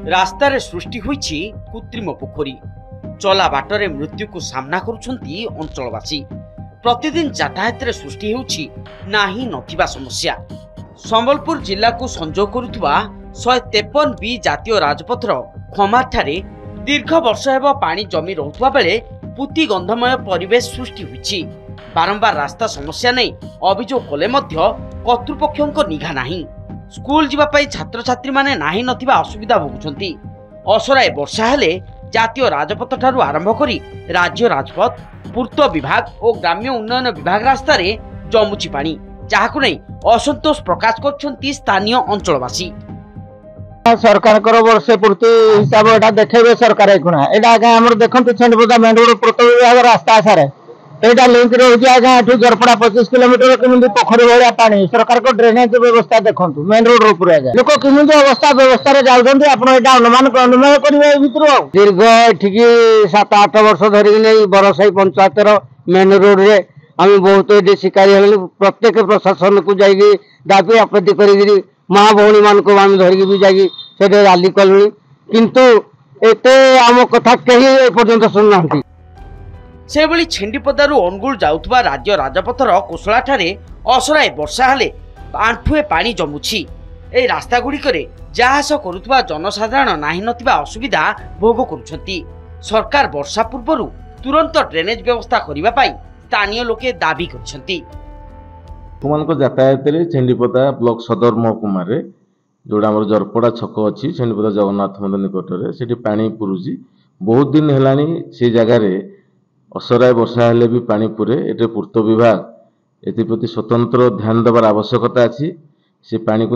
रास्तार सृष्टि होईछि कृत्रिम पोखरी। चला बाटरे मृत्यु को सामना करुछंती अंचलवासी। प्रतिदिन यातायात सृष्टि होउछि नाही नथिबा समस्या। संबलपुर जिला को संजोग करुवा 153 बी जातीय राजपथर खमारठारे दीर्घ वर्ष हेब पानी जमी रहुवा बेले पुति गंधमय परिवेश सृष्टि होइछि। बारंबार रास्ता समस्या नहीं अभियोग कले मध्य कर्तृपक्षों निघा नाही। स्कूल जीवा पई छात्र छात्री माने नाही नथिबा असुविधा भोगुछंती। असराय वर्षा हेले जातीय राजपथ ठारू आरंभ करी राज्य राजपथ, पूर्त विभाग और ग्राम्य उन्नयन विभाग रास्ता रे जमुची पानी, जाहाकु नै असंतोष प्रकाश करछंती स्थानीय अंचलवासी। सरकार कर वर्षे पूर्ति हिसाब एटा देखेबे सरकार कोना एटा आगे हमर देखंतु छंडपदा मेन रोड पूर्त विभाग रास्ता सारे एटा लिंक रहउछि आगे एठु जरपड़ा 25 किलोमीटर केमिति पोखरी भलिया पानी सरकार को ड्रेनेज व्यवस्था देखंतु मेन रोड ऊपर आगे लोक केमिति अवस्था व्यवस्था रे जाउछंती आपण एटा अनुमान करिवे भितर दीर्घ ठीक 7-8 वर्ष धरि नै बरसाई पंचायत रो मेन रोड रे हम बहुत एडी शिकारी हलु। प्रत्येक प्रशासन को जाई दाबी आपत्ति करी माँ भौणी मान को आम धरिकी भी जाई से राली कलुनी किंतु एते आम कथा कहीं पर्यंत सुनना। से भली छेंडीपदारू अनुगुल जाउथबा राज्य राजपथर कोसलाठारे असराय वर्षा हेले आंठुए पानी जमुछि। ए रास्ता गुड़िकरे जाहास करुथबा जनसाधारण नाही नथिबा असुविधा भोग करुछंती। सरकार वर्षा पूर्वरु तुरंत ड्रेनेज व्यवस्था करिबा पाई स्थानीय लोके दाबी करछंती। यातायात छेंडीपदा ब्लॉक सदर महकुमा जोड़ा आम जरपड़ा छक अच्छी छेंडीपदा जगन्नाथ मंदिर निकटने से पानी पुरुची बहुत दिन है से जगार असराय वर्षा हेले भी पानी पुरे एटे पूर्त विभाग एप्रति स्वतंत्र ध्यान देवार आवश्यकता अच्छी। से पानी को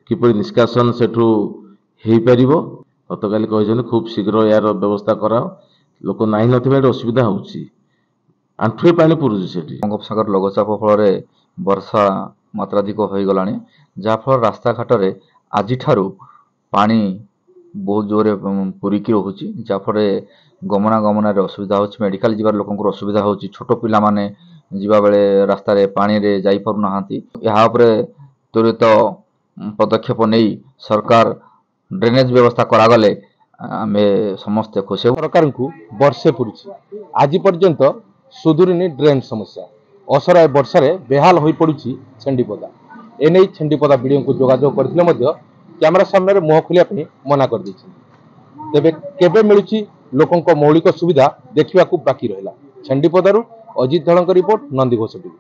किपरि निष्कासन सेठू हो पार गतकाली कहते खूब शीघ्र यार व्यवस्था कराओ लोक ना ना असुविधा होउछि आंठुए पानी पुरुछि सेठी। बंगोपसागर लघुचाप फल वर्षा मात्राधिक हो गला जहाँफल रास्ता घाट में आज पानी बहुत जोरे पूरिकी रोचे जहाँफल गमनागमन असुविधा हो मेडिकल जीवार लोक असुविधा हो छोट पिला माने जीवा बेले रास्ता रे पानी रे जाई पारु नाहांती। यहाँ त्वरित पदक्षेप नहीं सरकार ड्रेनेज व्यवस्था करागले आमे समस्ते खुशी। सरकार को वर्षे पुरुछि आज पर्यंत सुधुरिनी ड्रेन समस्या असराय वर्षा बेहाल हो पड़ुछि छेंडीपदा। एने छेंडीपदा वीडियो को जोगाजोग करथिले कैमरा सामने मुह खोलिया मना कर दी। तेबे केबे मिलुछि लोकंक मौलिक सुविधा देखिबा बाकी रहिला। छेंडीपदारू अजित धड़क रिपोर्ट, नंदीघोष टीवी।